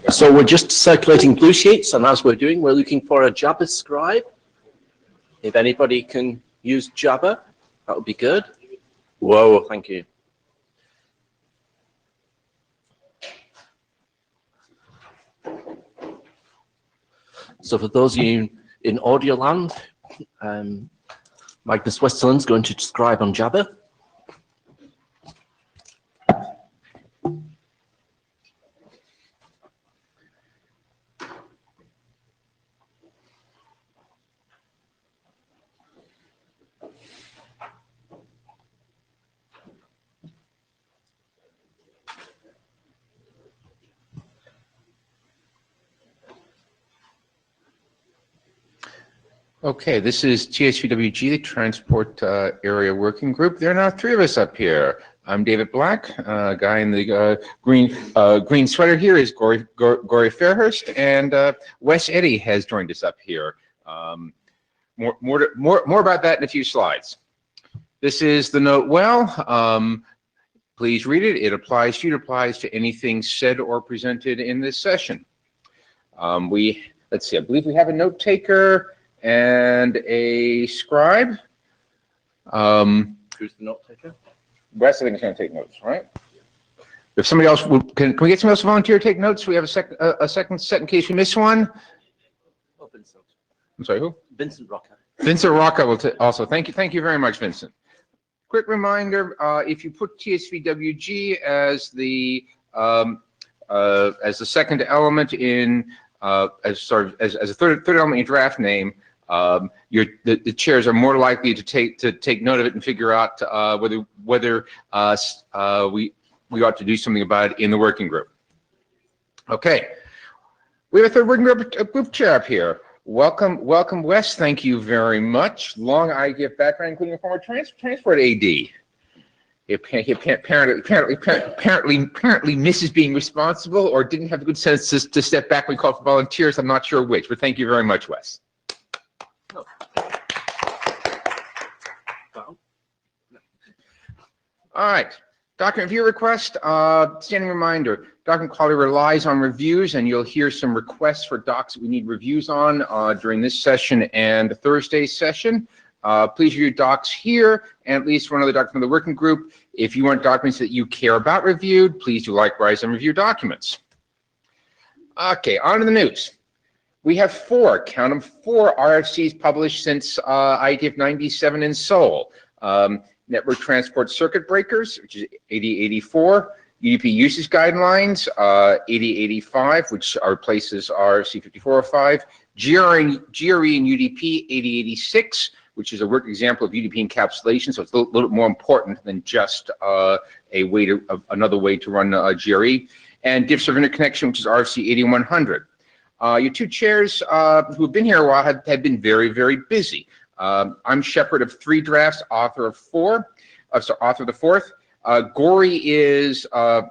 So we're just circulating blue sheets, and as we're doing, we're looking for a Jabber scribe. If anybody can use Jabber, that would be good. Whoa, thank you. So for those of you in audio land, Magnus Westerland's going to describe on Jabber. Okay, this is Tsvwg, the Transport Area Working Group. There are now 3 of us up here. I'm David Black, guy in the green sweater here is Gory Fairhurst, and Wes Eddy has joined us up here. More about that in a few slides. This is the note well. Please read it. It applies to you. It applies to anything said or presented in this session. Let's see. I believe we have a note taker and a scribe. Who's the note taker? Wes, I think, is going to take notes, right? If somebody else can we get somebody else to volunteer to take notes? We have a second set in case we miss one. Oh, Vincent. I'm sorry, who? Vincent Rocca. Vincent Rocca will also. Thank you very much, Vincent. Quick reminder: if you put Tsvwg as the second element in as a third element in your draft name, the chairs are more likely to take note of it and figure out whether we ought to do something about it in the working group. Okay, we have a third working group chair up here. Welcome, Wes. Thank you very much. Long IETF background, including a former transport AD. He apparently misses being responsible, or didn't have the good sense to step back when we called for volunteers. I'm not sure which, but thank you very much, Wes. All right, document review request. Standing reminder, document quality relies on reviews, and you'll hear some requests for docs that we need reviews on during this session and Thursday's session. Please review docs here and at least one other document from the working group. If you want documents that you care about reviewed, please do likewise and review documents. Okay, on to the news. We have 4, count them, 4 RFCs published since IETF 97 in Seoul. Network Transport Circuit Breakers, which is 8084, UDP Usage Guidelines, 8085, which replaces RFC 5405, GRE and UDP 8086, which is a work example of UDP encapsulation, so it's a little bit more important than just another way to run GRE, and Diff Server Interconnection, which is RFC 8100. Your 2 chairs who have been here a while have been very, very busy. I'm shepherd of 3 drafts, author of 4, author of the 4th. Gory is author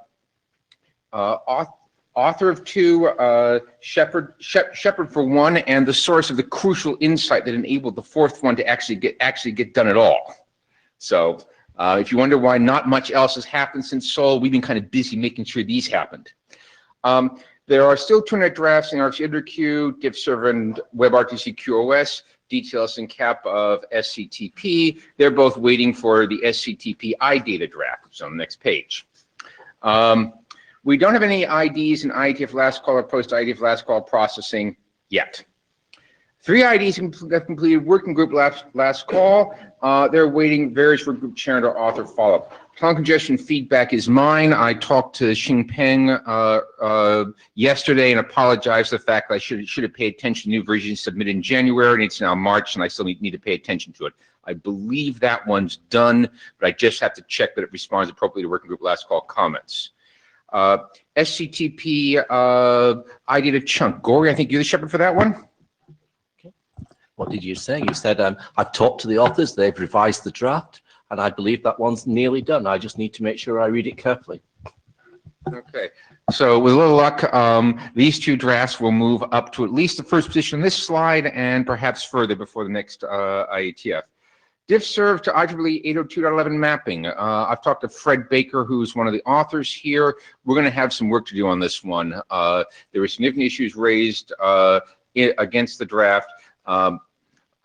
of 2, shepherd for 1, and the source of the crucial insight that enabled the 4th one to actually get done at all. So if you wonder why not much else has happened since Seoul, we've been kind of busy making sure these happened. There are still 200 drafts in RFC InterQ, Diff Server, and WebRTC QoS. Details and cap of SCTP. They're both waiting for the SCTP iData draft, which is on the next page. We don't have any IDs in IETF last call or post IETF last call processing yet. 3 IDs have completed working group last call. They're waiting various work group chair and author follow-up. Tunnel congestion feedback is mine. I talked to Xingpeng yesterday and apologized for the fact that I should have paid attention to new versions submitted in January, and it's now March, and I still need to pay attention to it. I believe that one's done, but I just have to check that it responds appropriately to working group last call comments. SCTP iData chunk. Gory, I think you're the shepherd for that one. What did you say? You said, I've talked to the authors, they've revised the draft, and I believe that one's nearly done. I just need to make sure I read it carefully. Okay, so with a little luck, these two drafts will move up to at least the first position on this slide and perhaps further before the next IETF. Diff serve to IEEE 802.11 mapping. I've talked to Fred Baker, who's one of the authors here. We're going to have some work to do on this one. There were significant issues raised against the draft.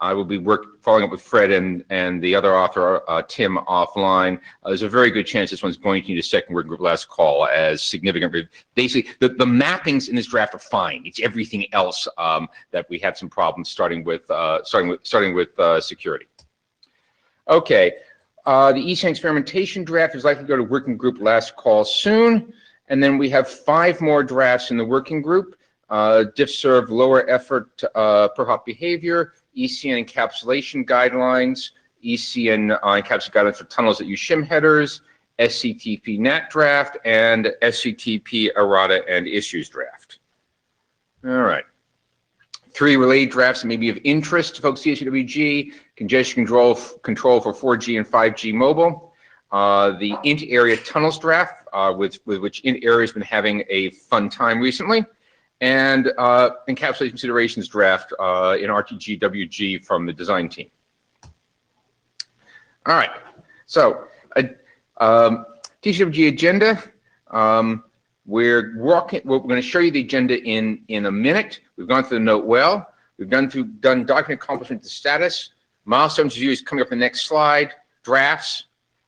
I will be following up with Fred and the other author, Tim, offline. There's a very good chance this one's going to need a second working group last call as significant. Basically, the mappings in this draft are fine. It's everything else that we had some problems starting with security. Okay, the ESAN experimentation draft is likely to go to working group last call soon, and then we have 5 more drafts in the working group. Diff serve lower effort per hop behavior, ECN encapsulation guidelines, ECN encapsulation guidelines for tunnels that use shim headers, SCTP NAT draft, and SCTP errata and issues draft. All right. 3 related drafts that may be of interest to folks CSUWG, congestion control for 4G and 5G mobile, the int area tunnels draft, with which int area has been having a fun time recently, and encapsulation considerations draft in RTG WG from the design team. All right, so TCWG agenda. We're going to show you the agenda in a minute. We've gone through the note well. We've done document accomplishment to status. Milestones review is coming up in the next slide. Drafts,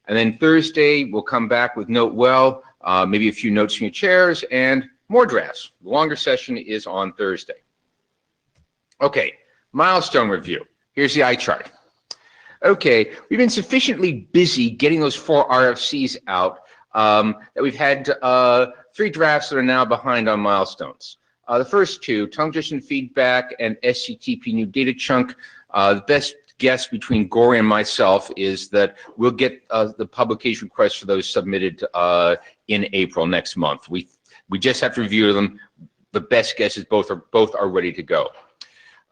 and then Thursday we'll come back with note well, maybe a few notes from your chairs, and more drafts. The longer session is on Thursday. Okay, milestone review. Here's the eye chart. Okay, we've been sufficiently busy getting those 4 RFCs out that we've had 3 drafts that are now behind on milestones. The first 2, tunnel congestion feedback and SCTP new data chunk. The best guess between Gory and myself is that we'll get the publication requests for those submitted in April next month. We just have to review them. The best guess is both are ready to go.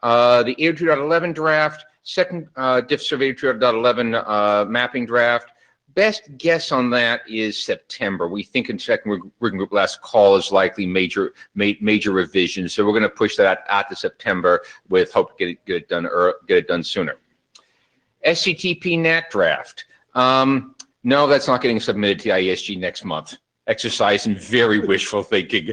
The 802.11 draft, second diff survey 802.11 mapping draft. Best guess on that is September. We think in second working group last call is likely major revisions. So we're going to push that out to September with hope to get it done sooner. SCTP NAT draft. No, that's not getting submitted to IESG next month. Exercise in very wishful thinking.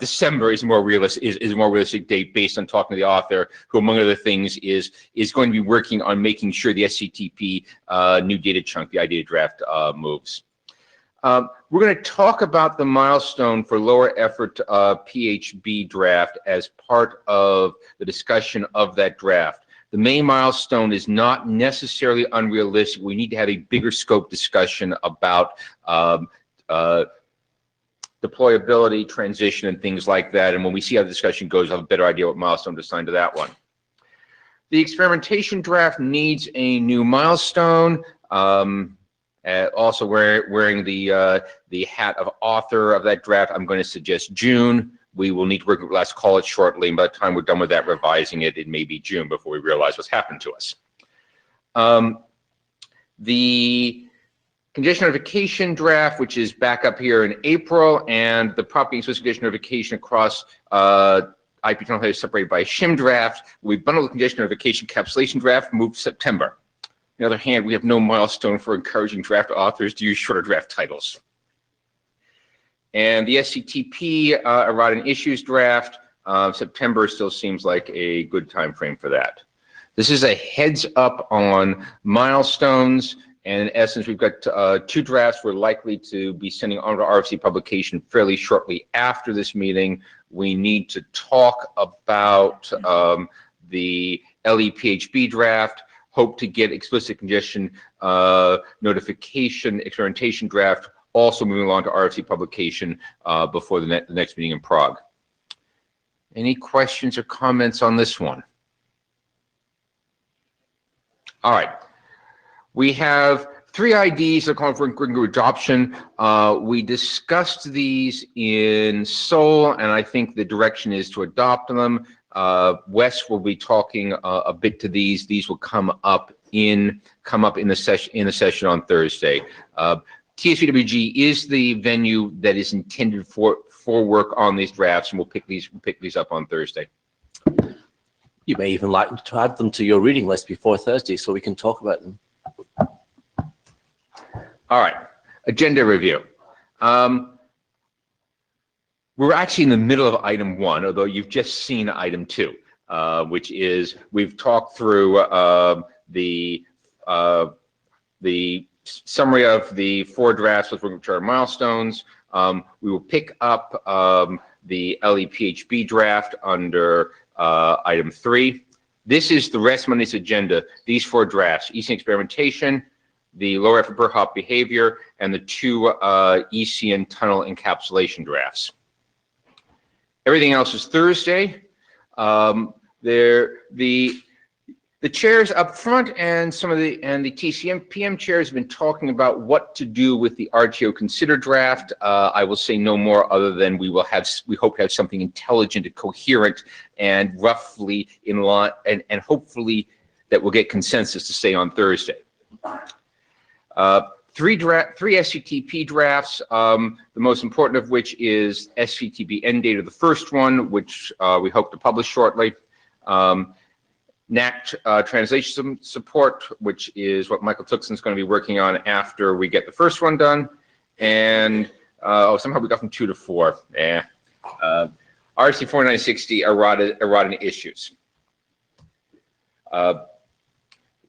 December is a more realistic date based on talking to the author, who among other things is going to be working on making sure the SCTP new data chunk, the IData draft, moves. We're going to talk about the milestone for lower effort PHB draft as part of the discussion of that draft. The main milestone is not necessarily unrealistic. We need to have a bigger scope discussion about deployability, transition, and things like that. And when we see how the discussion goes, I'll have a better idea what milestone to assign to that one. The experimentation draft needs a new milestone. Also wearing the hat of author of that draft, I'm going to suggest June. We will need to work with last call it shortly, and by the time we're done with that, revising it, it may be June before we realize what's happened to us. The congestion notification draft, which is back up here in April, and the property and congestion notification across IP tunnel headers separated by a shim draft. We bundled the congestion notification encapsulation draft, moved to September. On the other hand, we have no milestone for encouraging draft authors to use shorter draft titles. And the SCTP errata and issues draft, September still seems like a good time frame for that. This is a heads up on milestones. And in essence, we've got 2 drafts we're likely to be sending on to RFC publication fairly shortly after this meeting. We need to talk about the LEPHB draft, hope to get explicit congestion notification experimentation draft, also moving along to RFC publication before the next meeting in Prague. Any questions or comments on this one? All right. We have 3 IDs that are calling for working group adoption. We discussed these in Seoul, and I think the direction is to adopt them. Wes will be talking a bit to these. These will come up in the session on Thursday. TSVWG is the venue that is intended for work on these drafts, and we'll pick these up on Thursday. You may even like to add them to your reading list before Thursday so we can talk about them. All right, agenda review. We're actually in the middle of item 1, although you've just seen item 2, which is we've talked through the summary of the 4 drafts with working charter milestones. We will pick up the LEPHB draft under item 3. This is the rest of Monday's agenda. These 4 drafts: ECN experimentation, the lower effort per hop behavior, and the 2 ECN tunnel encapsulation drafts. Everything else is Thursday. The chairs up front and the TCM PM chairs have been talking about what to do with the RTO consider draft. I will say no more other than we hope to have something intelligent and coherent and roughly in line, and hopefully that we'll get consensus to say on Thursday. 3 SCTP drafts, the most important of which is SCTP end date of the first one, which we hope to publish shortly. NAC translation support, which is what Michael Tuxon's going to be working on after we get the first one done. And somehow we got from 2 to 4. RC 4960 errata issues.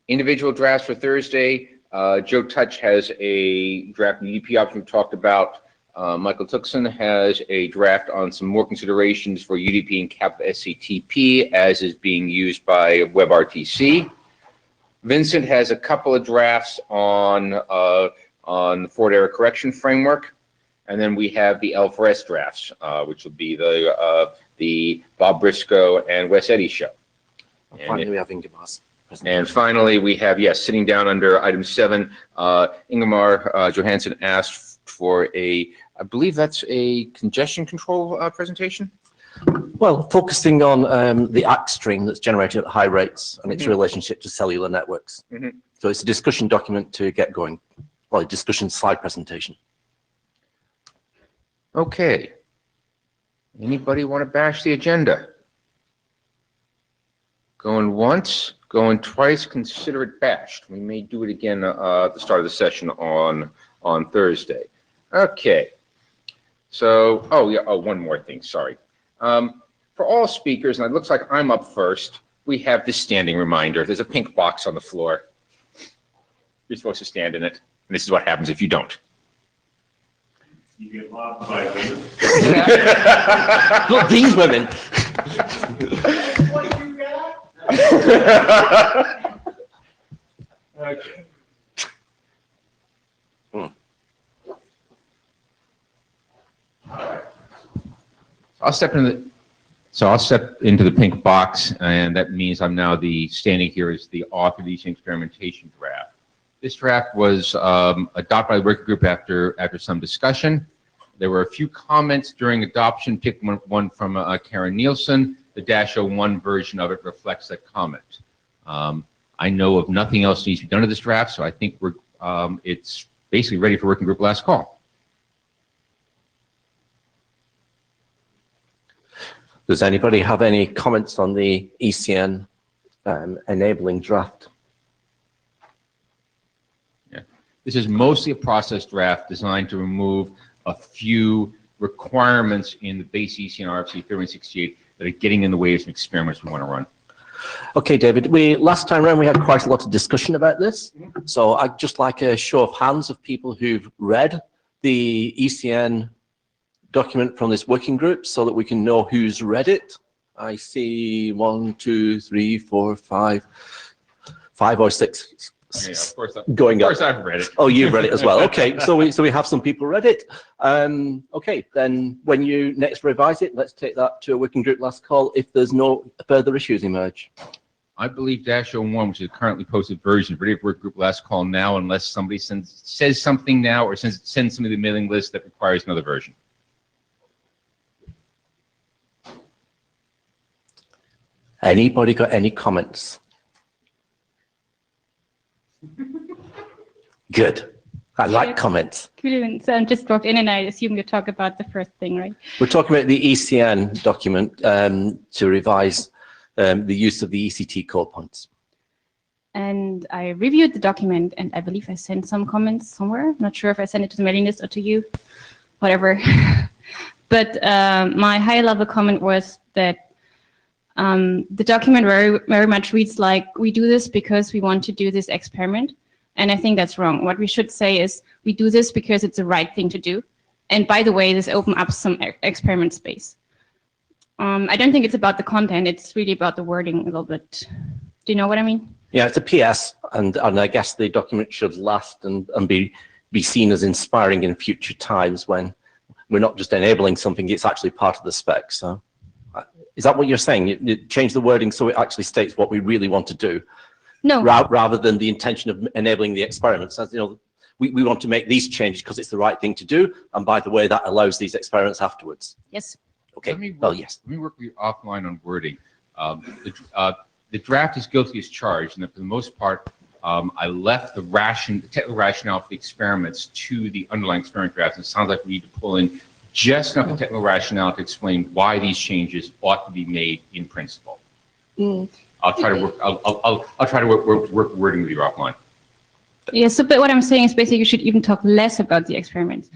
Individual drafts for Thursday. Joe Touch has a draft UDP option we talked about. Michael Tuxon has a draft on some more considerations for UDP and cap SCTP as is being used by WebRTC. Vincent has a couple of drafts on the forward error correction framework. And then we have the L4S drafts, which will be the Bob Briscoe and Wes Eddy show. Finally, we have Ingemar's presentation. And finally, we have, yes, sitting down under item 7, Ingemar Johansson asked for I believe that's a congestion control presentation. Well, focusing on the ACK string that's generated at high rates and its relationship to cellular networks. So it's a discussion document to get going, well, a discussion slide presentation. Okay. Anybody want to bash the agenda? Going once, going twice, consider it bashed. We may do it again at the start of the session on Thursday. Okay. So, one more thing, sorry. For all speakers, and it looks like I'm up first, we have this standing reminder. There's a pink box on the floor. You're supposed to stand in it, and this is what happens if you don't. You get mobbed by women. Look, these women. What you got? Okay. I'll step into the pink box, and that means I'm now standing here as the author of the experimentation draft. This draft was adopted by the working group after some discussion. There were a few comments during adoption. Pick one from Karen Nielsen. The -01 version of it reflects that comment. I know of nothing else needs to be done to this draft, so I think it's basically ready for working group last call. Does anybody have any comments on the ECN enabling draft? Yeah. This is mostly a process draft designed to remove a few requirements in the base ECN RFC 3168 that are getting in the way of some experiments we want to run. Okay, David, last time around we had quite a lot of discussion about this. So I'd just like a show of hands of people who've read the ECN document from this working group so that we can know who's read it. I see 1, 2, 3, 4, 5 or 6 Yeah, of course, going up. Of course I've read it. Oh, you've read it as well. Okay, so we have some people read it. Okay, then when you next revise it, let's take that to a working group last call if there's no further issues emerge. I believe -01, which is a currently posted version, ready for work group last call now, unless somebody says something now or sends somebody to the mailing list that requires another version. Anybody got any comments? Good. I like comments. So I'm just dropped in and I assume you talk about the first thing, right? We're talking about the ECN document to revise the use of the ECT code points. And I reviewed the document and I believe I sent some comments somewhere. Not sure if I sent it to the mailing list or to you, whatever. But my high level comment was that the document very much reads like, we do this because we want to do this experiment. And I think that's wrong. What we should say is, we do this because it's the right thing to do. And by the way, this opens up some experiment space. I don't think it's about the content. It's really about the wording a little bit. Do you know what I mean? Yeah, it's a PS, and I guess the document should last and be seen as inspiring in future times when we're not just enabling something, it's actually part of the spec. So is that what you're saying? You change the wording so it actually states what we really want to do? No. Rather than the intention of enabling the experiments. As you know, we want to make these changes because it's the right thing to do. And by the way, that allows these experiments afterwards. Yes. Okay, yes. Let me work with you offline on wording. The draft is guilty as charged, and for the most part, I left the technical rationale for the experiments to the underlying experiment draft. And it sounds like we need to pull in just enough technical rationale to explain why these changes ought to be made in principle. I'll try to work. I'll try to work wording with you offline. Yeah. So, but what I'm saying is basically you should even talk less about the experiments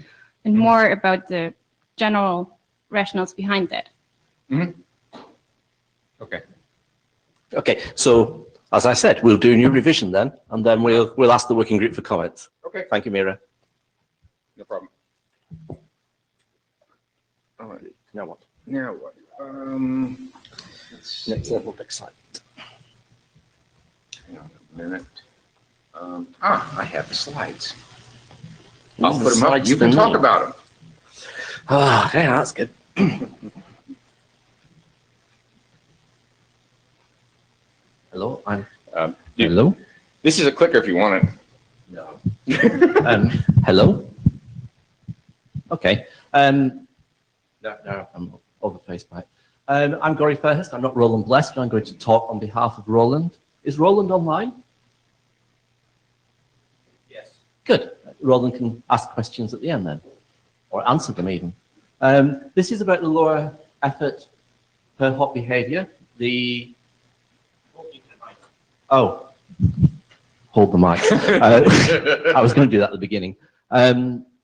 and more about the general rationales behind that. Okay. Okay. So as I said, we'll do a new revision then, and then we'll ask the working group for comments. Okay. Thank you, Mira. No problem. All right. Now what? Now what? Next level, next slide. Hang on a minute. I have the slides. I'll put them up. You can talk about them. Ah, yeah, that's good. Hello, hello. This is a clicker if you want it. No. Hello. Okay. No, I'm overpaced by it. I'm Gory Fairhurst. I'm not Roland Blessed, but I'm going to talk on behalf of Roland. Is Roland online? Yes. Good. Roland can ask questions at the end then, or answer them even. This is about the lower effort per hop behavior. Oh, hold the mic. I was going to do that at the beginning.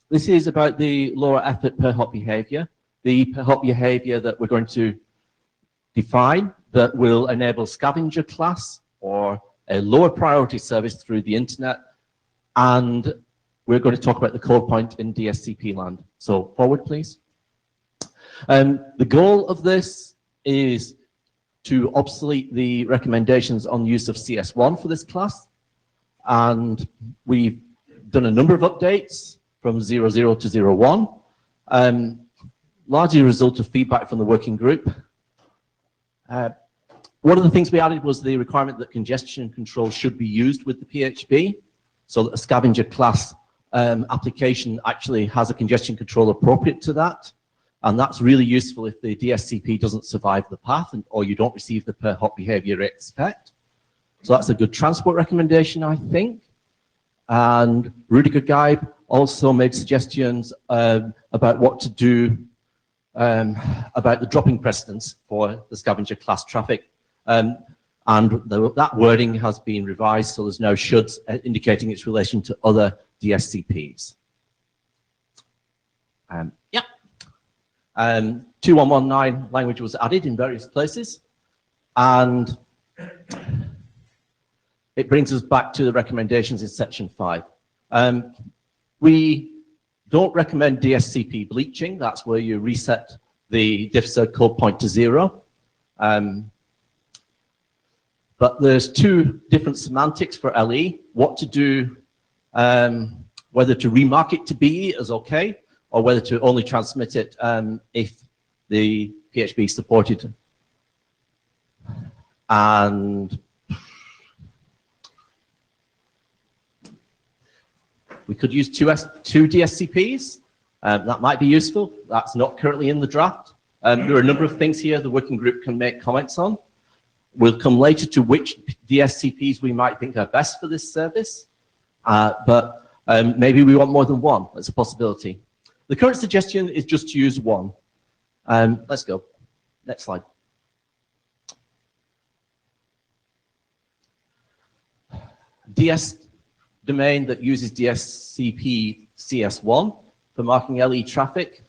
This is about the lower effort per hop behavior. The per hop behavior that we're going to define that will enable scavenger class or a lower priority service through the internet. And we're going to talk about the code point in DSCP land. So forward, please. The goal of this is to obsolete the recommendations on use of CS1 for this class. And we've done a number of updates from 00 to 01, largely a result of feedback from the working group. One of the things we added was the requirement that congestion control should be used with the PHP, so that a scavenger class application actually has a congestion control appropriate to that. And that's really useful if the DSCP doesn't survive the path or you don't receive the per hop behavior you expect. So that's a good transport recommendation, I think. And Rudiger Geib also made suggestions about what to do about the dropping precedence for the scavenger class traffic. And that wording has been revised, so there's no shoulds indicating its relation to other DSCPs. Yeah. 2119 language was added in various places, and it brings us back to the recommendations in section 5. We don't recommend DSCP bleaching. That's where you reset the Tsvwg code point to 0. But there's two different semantics for LE, what to do, whether to remark it to BE as okay, or whether to only transmit it if the PHP is supported. And we could use two DSCPs. That might be useful. That's not currently in the draft. There are a number of things here the working group can make comments on. We'll come later to which DSCPs we might think are best for this service. But Maybe we want more than one. That's a possibility. The current suggestion is just to use one. Let's go. Next slide. DS domain that uses DSCP CS1 for marking LE traffic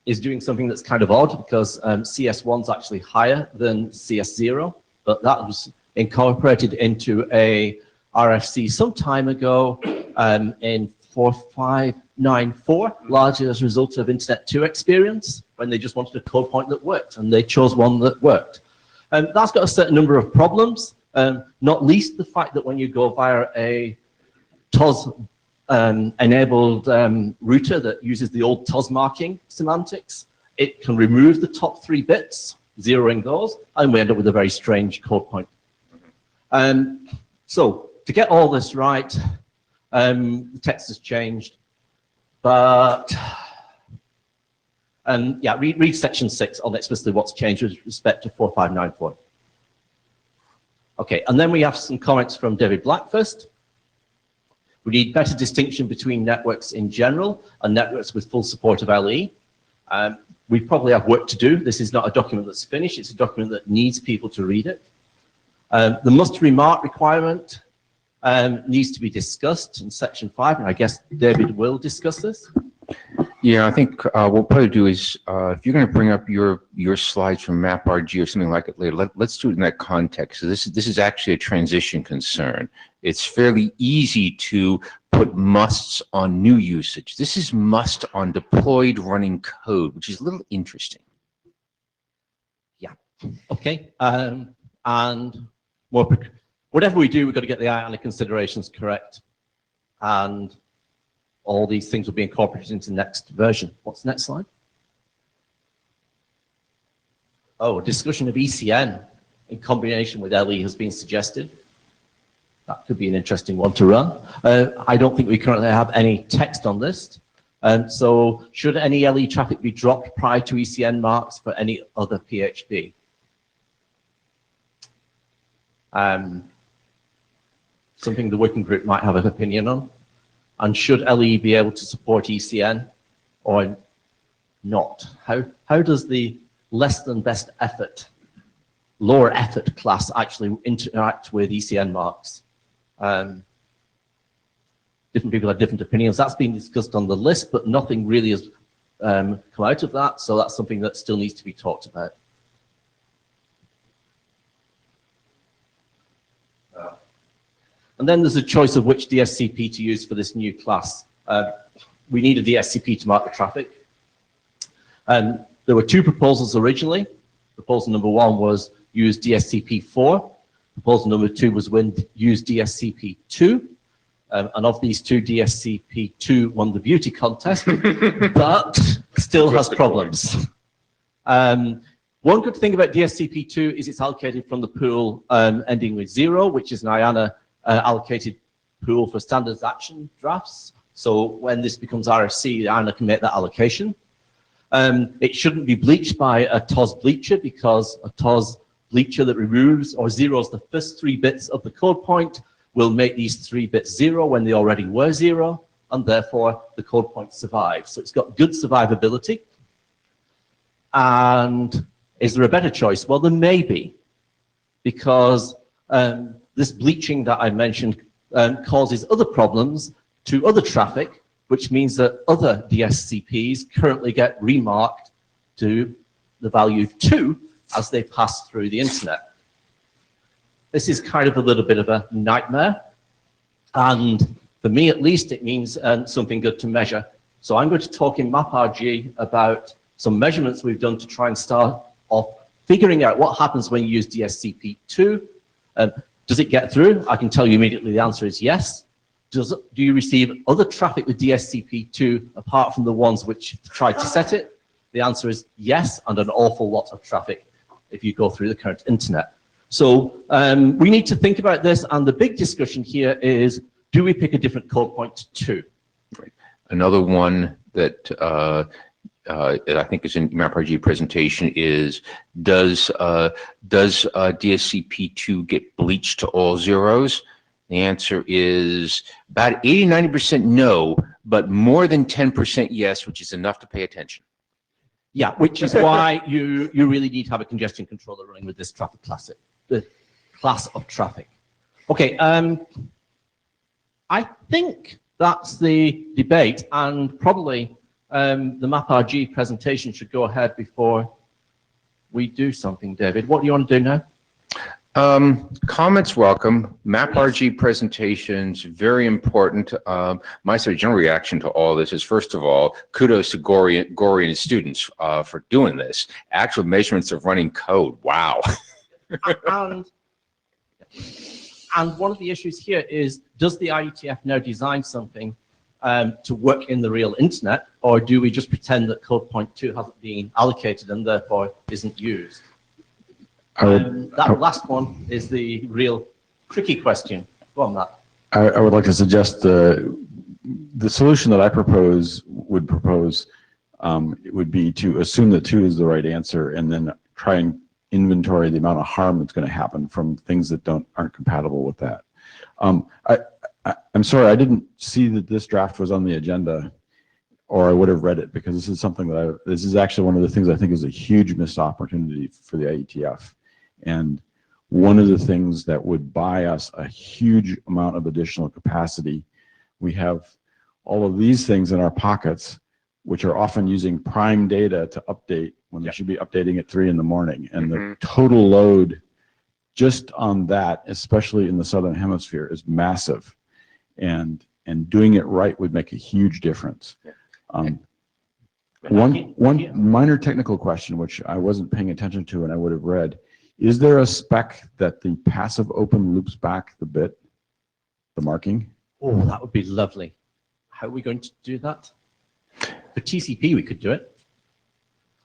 is doing something that's kind of odd because CS1 is actually higher than CS0, but that was incorporated into a RFC some time ago in 4594, largely as a result of Internet 2 experience, when they just wanted a code point that worked, and they chose one that worked. That's got a certain number of problems, not least the fact that when you go via a TOS enabled router that uses the old TOS marking semantics, it can remove the top 3 bits, zeroing those, and we end up with a very strange code point. So to get all this right, the text has changed, but yeah, read section 6 on explicitly what's changed with respect to 4594. Okay, and then we have some comments from David Black first. We need better distinction between networks in general and networks with full support of LE. We probably have work to do. This is not a document that's finished. It's a document that needs people to read it. The must remark requirement needs to be discussed in section 5, and I guess David will discuss this. Yeah, I think what we'll probably do is, if you're going to bring up your slides from MapRG or something like it later, let's do it in that context. So this is actually a transition concern. It's fairly easy to put musts on new usage. This is must on deployed running code, which is a little interesting. Yeah. Okay. And whatever we do, we've got to get the IANA considerations correct, and all these things will be incorporated into the next version. What's the next slide? Oh, a discussion of ECN in combination with LE has been suggested. That could be an interesting one to run. I don't think we currently have any text on this. So should any LE traffic be dropped prior to ECN marks for any other PHP? Something the working group might have an opinion on. And should LE be able to support ECN or not? How does the less than best effort, lower effort class actually interact with ECN marks? Different people have different opinions. That's been discussed on the list, but nothing really has come out of that. So that's something that still needs to be talked about. And then there's a choice of which DSCP to use for this new class. We need a DSCP to mark the traffic. There were 2 proposals originally. Proposal number 1 was use DSCP4. Proposal number 2 was use DSCP2. And of these 2, DSCP2 won the beauty contest, but still has problems. One good thing about DSCP2 is it's allocated from the pool ending with 0, which is an IANA allocated pool for standards action drafts. So when this becomes RFC, IANA can make that allocation. It shouldn't be bleached by a TOS bleacher, because a TOS bleacher that removes or zeros the first 3 bits of the code point will make these 3 bits 0 when they already were 0, and therefore the code point survives. So it's got good survivability. And is there a better choice? Well, there may be, because this bleaching that I mentioned causes other problems to other traffic, which means that other DSCPs currently get remarked to the value 2 as they pass through the internet. This is kind of a little bit of a nightmare, and for me at least it means something good to measure. So I'm going to talk in MapRG about some measurements we've done to try and start off figuring out what happens when you use DSCP2. Does it get through? I can tell you immediately the answer is yes. Do you receive other traffic with DSCP2 apart from the ones which tried to set it? The answer is yes, and an awful lot of traffic if you go through the current internet. So we need to think about this, and the big discussion here is, do we pick a different code point to? Right. Another one that I think is in MapRG presentation is, does DSCP2 get bleached to all zeros? The answer is about 80-90% no, but more than 10% yes, which is enough to pay attention. Yeah, which is why you really need to have a congestion controller running with this traffic class, the class of traffic. Okay, I think that's the debate, and probably the MapRG presentation should go ahead before we do something, David. What do you want to do now? Comments welcome. MapRG presentations, very important. My sort of general reaction to all this is, first of all, kudos to Gory and his students for doing this. Actual measurements of running code. Wow. And one of the issues here is, does the IETF now design something to work in the real internet, or do we just pretend that code point 2 hasn't been allocated and therefore isn't used? That last one is the real tricky question. Go on, Matt. I would like to suggest the solution that I would propose it would be to assume that 2 is the right answer and then try and inventory the amount of harm that's going to happen from things that aren't compatible with that. I'm sorry, I didn't see that this draft was on the agenda, or I would have read it, because this is something that this is actually one of the things I think is a huge missed opportunity for the IETF. And one of the things that would buy us a huge amount of additional capacity. We have all of these things in our pockets, which are often using prime data to update when they should be updating at 3 in the morning. And the total load just on that, especially in the Southern Hemisphere, is massive. And doing it right would make a huge difference. One minor technical question, which I wasn't paying attention to and I would have read, is there a spec that the passive open loops back the bit, the marking? Oh, that would be lovely. How are we going to do that? For TCP, we could do it.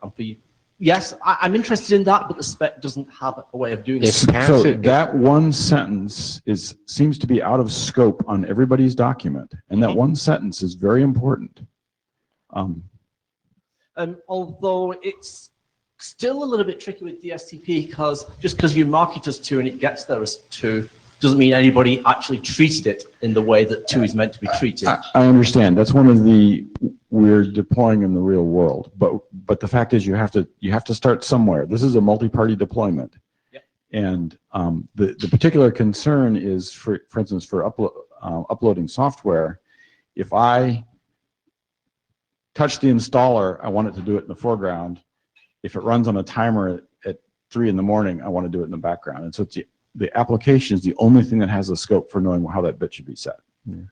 And for you, yes, I'm interested in that, but the spec doesn't have a way of doing it. So that one sentence seems to be out of scope on everybody's document, and that one sentence is very important. Although it's still a little bit tricky with DSCP, because just because you mark it as 2 and it gets there as 2 doesn't mean anybody actually treated it in the way that 2 is meant to be treated. I understand. That's one of we're deploying in the real world, but the fact is you have to start somewhere. This is a multi-party deployment. Yep. And the particular concern is, for instance, for uploading software. If I touch the installer, I want it to do it in the foreground. If it runs on a timer at 3 in the morning, I want to do it in the background. And so the application is the only thing that has a scope for knowing how that bit should be set. Yeah.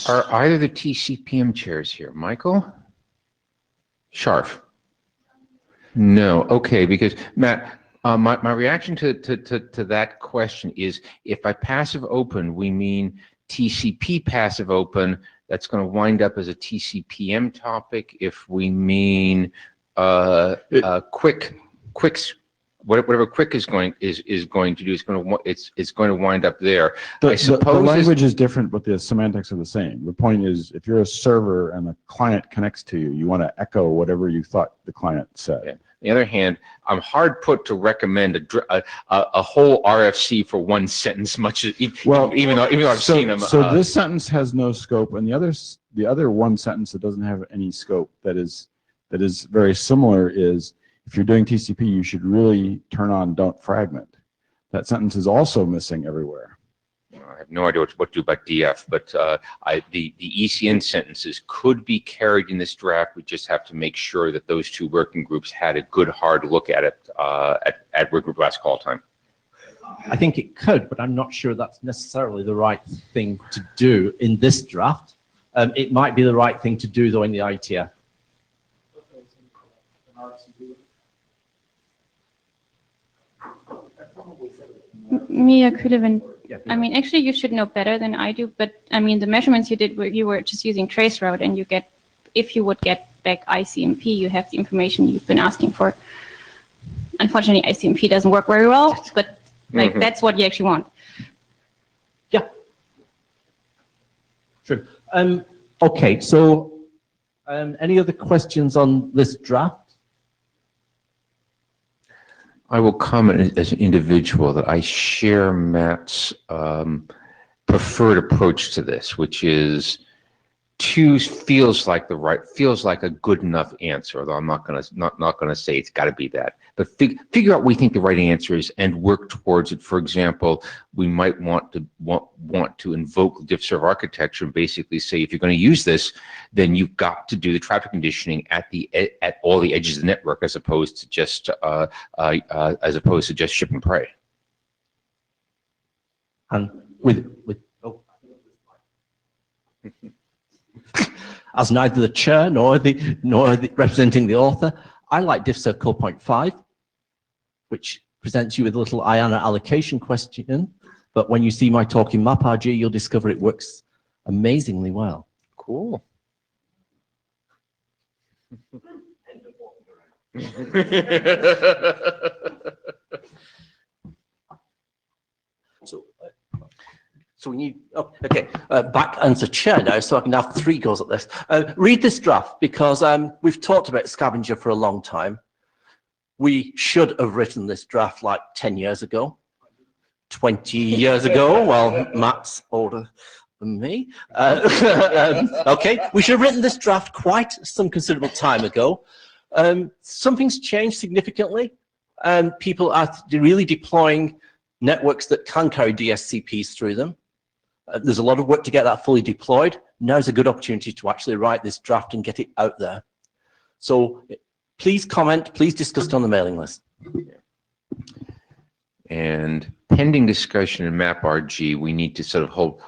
Are either the TCPM chairs here? Michael? Scharf? No. Okay, because Matt, my reaction to that question is, if by passive open we mean TCP passive open, that's going to wind up as a TCPM topic. If we mean quicks, whatever quick is going to do, it's going to wind up there. I suppose the language is different, but the semantics are the same. The point is, if you're a server and the client connects to you, you want to echo whatever you thought the client said. Yeah. On the other hand, I'm hard put to recommend a whole RFC for one sentence, even though I've seen them. So this sentence has no scope, and the other one sentence that doesn't have any scope that is very similar is, if you're doing TCP, you should really turn on don't fragment. That sentence is also missing everywhere. I have no idea what to do about DF, but the ECN sentences could be carried in this draft. We just have to make sure that those 2 working groups had a good hard look at it at working group last call time. I think it could, but I'm not sure that's necessarily the right thing to do in this draft. It might be the right thing to do, though, in the IETF. Mia could have been. I mean, actually, you should know better than I do. But I mean, the measurements you did, where you were just using traceroute, and if you would get back ICMP, you have the information you've been asking for. Unfortunately, ICMP doesn't work very well, but that's what you actually want. Yeah. True. Okay. So, any other questions on this draft? I will comment as an individual that I share Matt's preferred approach to this, which is two feels like a good enough answer. Although I'm not gonna say it's got to be that, but figure out what we think the right answer is and work towards it. For example, we might want to invoke diff serve architecture and basically say, if you're going to use this, then you've got to do the traffic conditioning at all the edges of the network, as opposed to just ship and pray. And as neither the chair nor the representing the author, I like diffserv 0.5, which presents you with a little IANA allocation question. But when you see my talk in MapRG, you'll discover it works amazingly well. Cool. So we need, okay, back as a chair now, so I can have 3 goes at this. Read this draft, because we've talked about scavenger for a long time. We should have written this draft like 10 years ago, 20 years ago. Well, Matt's older than me. Okay, we should have written this draft quite some considerable time ago. Something's changed significantly, and people are really deploying networks that can carry DSCPs through them. There's a lot of work to get that fully deployed. Now's a good opportunity to actually write this draft and get it out there. So please comment, please discuss it on the mailing list. And pending discussion in MapRG, we need to sort of hold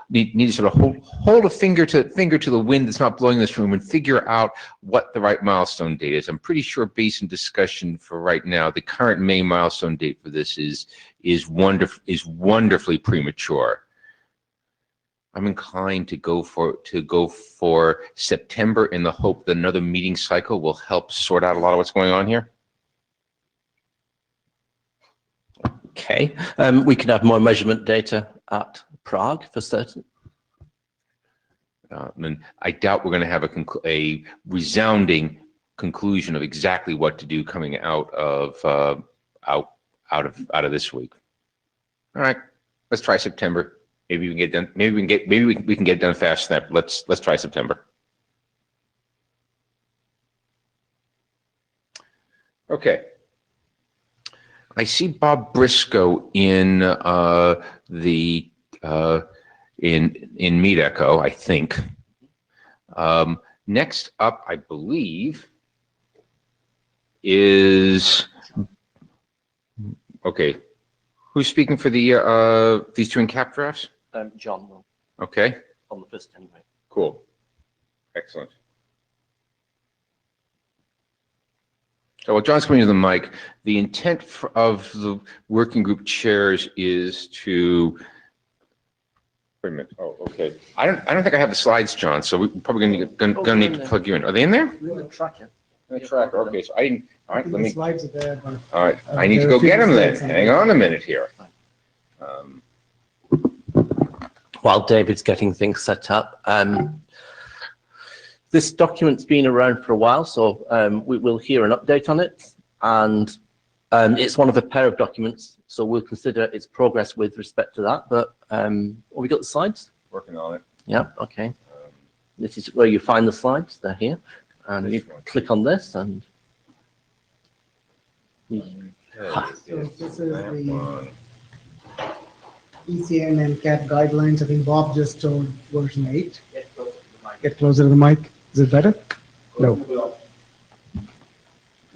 a finger to the wind that's not blowing this room and figure out what the right milestone date is. I'm pretty sure, based on discussion for right now, the current May milestone date for this is wonderfully premature. I'm inclined to go for September, in the hope that another meeting cycle will help sort out a lot of what's going on here. Okay, we can have more measurement data at Prague for certain. And I doubt we're going to have a resounding conclusion of exactly what to do coming out of this week. All right, let's try September. Maybe we can get done. Maybe we can get done faster than that. Let's try September. Okay. I see Bob Briscoe in Meet Echo, I think. Next up, I believe, is okay. Who's speaking for these 2 in-cap drafts? John will. Okay. On the first anyway. Cool. Excellent. So while John's coming to the mic, the intent of the working group chairs is to. Wait a minute. Oh, okay. I don't think I have the slides, John. So we're probably gonna need to plug you in. Are they in there? We're going to track it. In the tracker. Okay. So I didn't. All right. Let me. Slides are there, but All right. I need to go get them then. Hang on a minute here. While David's getting things set up, this document's been around for a while, so we will hear an update on it, and it's one of a pair of documents, so we'll consider its progress with respect to that. But have we got the slides? Working on it. Yeah. Okay. This is where you find the slides. They're here, and you click on this, and so this is the ECN and CAT guidelines. I think Bob just told version 8. Get closer to the mic. Is it better? No.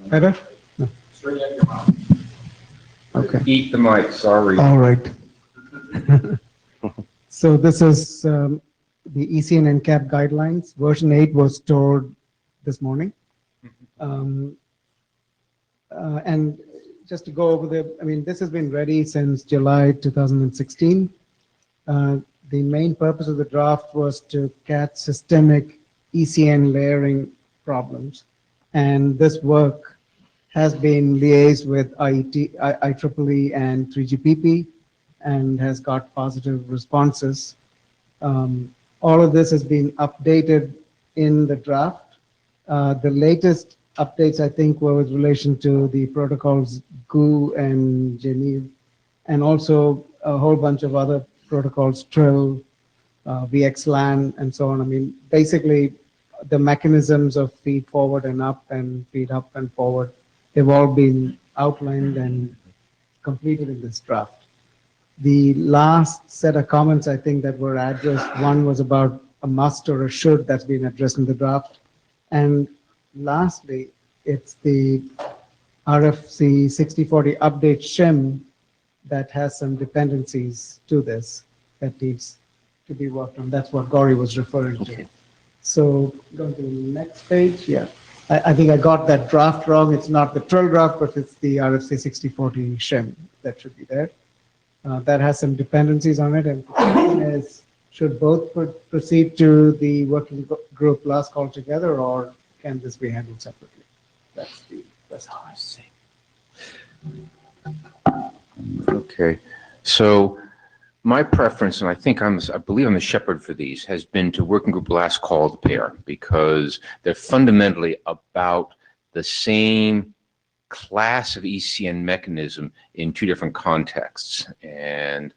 Better? No. Okay. Eat the mic. Sorry. All right. So this is the ECN and CAT guidelines. Version 8 was stored this morning. And just to go over this has been ready since July 2016. The main purpose of the draft was to catch systemic ECN layering problems. And this work has been liaised with IEEE and 3GPP and has got positive responses. All of this has been updated in the draft. The latest updates, I think, were with relation to the protocols GU and Geneve, and also a whole bunch of other protocols, Trill, VXLAN, and so on. I mean, basically, the mechanisms of feed forward and up and feed up and forward, they've all been outlined and completed in this draft. The last set of comments, I think, that were addressed, one was about a must or a should that's been addressed in the draft. And lastly, it's the RFC 6040 update shim that has some dependencies to this that needs to be worked on. That's what Gauri was referring to. So going to the next page. Yeah, I think I got that draft wrong. It's not the Trill draft, but it's the RFC 6040 shim that should be there. That has some dependencies on it. And the question is, should both proceed to the working group last call together, or can this be handled separately? That's the question. Okay, so my preference, and I believe I'm the shepherd for these, has been to working group last call to pair, because they're fundamentally about the same class of ECN mechanism in two different contexts, and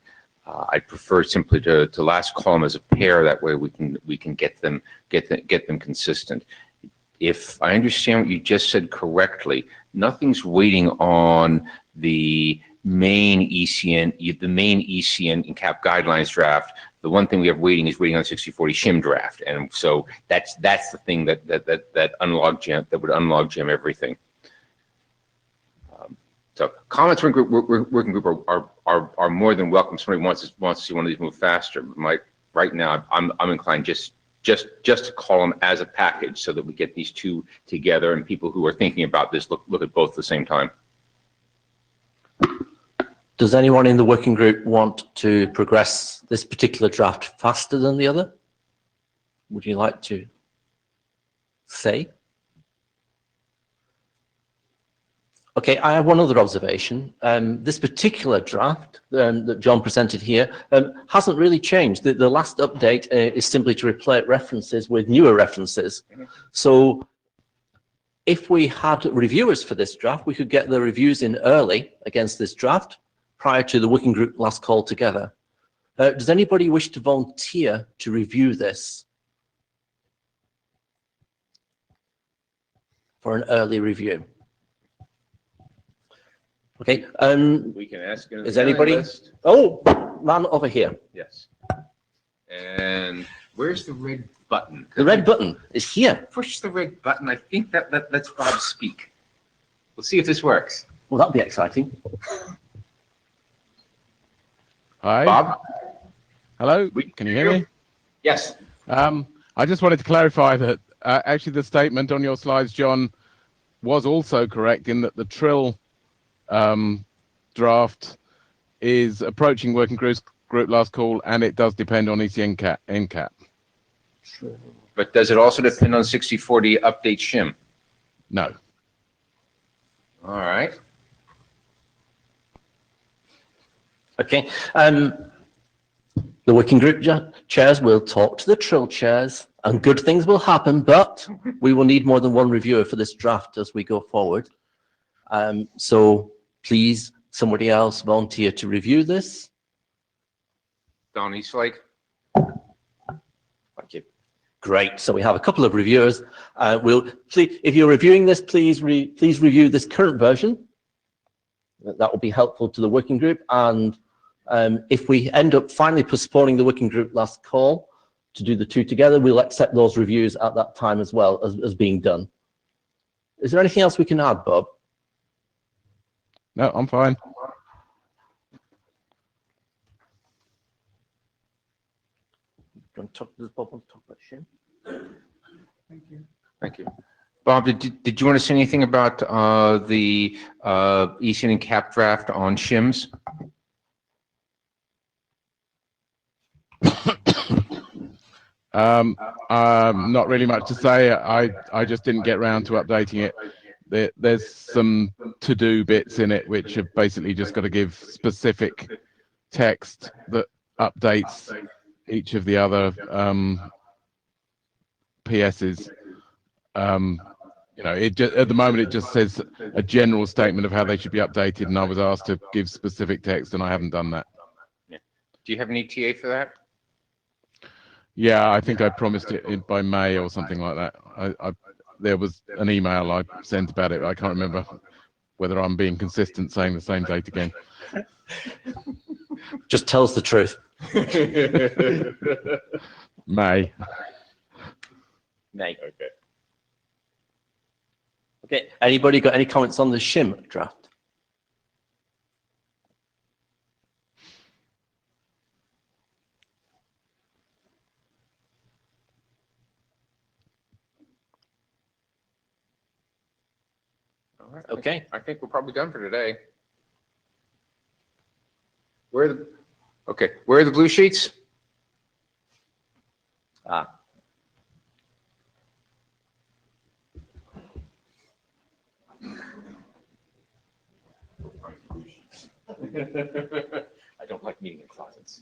I prefer simply to last call them as a pair. That way we can get them consistent. If I understand what you just said correctly, nothing's waiting on the main ECN and CAP guidelines draft. The one thing we have waiting is waiting on 6040 shim draft, and so that's the thing that would unlog jam everything. So comments from working group are more than welcome. Somebody wants to see one of these move faster. Right now I'm inclined just to call them as a package, so that we get these two together, and people who are thinking about this look at both at the same time. Does anyone in the working group want to progress this particular draft faster than the other? Would you like to say? Okay, I have one other observation. This particular draft that John presented here hasn't really changed. The last update is simply to replace references with newer references. So if we had reviewers for this draft, we could get the reviews in early against this draft prior to the working group last call together. Does anybody wish to volunteer to review this for an early review? Okay. We can ask. Is anybody? Oh, man over here. Yes. And where's the red button? The red button is here. Push the red button. I think that lets Bob speak. We'll see if this works. Well, that'll be exciting. Hi. Bob? Hello. Can you hear me? Yes. I just wanted to clarify that actually the statement on your slides, John, was also correct in that the Trill draft is approaching working group last call, and it does depend on ECN NCAP. But does it also depend on 6040 update shim? No. All right. Okay. The working group chairs will talk to the Trill chairs, and good things will happen, but we will need more than one reviewer for this draft as we go forward. So please, somebody else volunteer to review this. Don Eastlake. Thank you. Great. So we have a couple of reviewers. If you're reviewing this, please review this current version. That will be helpful to the working group. And if we end up finally postponing the working group last call to do the two together, we'll accept those reviews at that time as well as being done. Is there anything else we can add, Bob? No, I'm fine. Does Bob want to talk about shim? Thank you. Thank you. Bob, did you want to say anything about the ECN and CAP draft on shims? Not really much to say. I just didn't get around to updating it. There's some to-do bits in it which have basically just got to give specific text that updates each of the other PSs. You know, at the moment, it just says a general statement of how they should be updated, and I was asked to give specific text, and I haven't done that. Do you have an ETA for that? Yeah, I think I promised it by May or something like that. There was an email I sent about it. I can't remember whether I'm being consistent saying the same date again. Just tell us the truth. May. May. Okay. Okay. Anybody got any comments on the shim draft? All right. Okay. I think we're probably done for today. Where are the blue sheets? Ah. I don't like meeting in closets.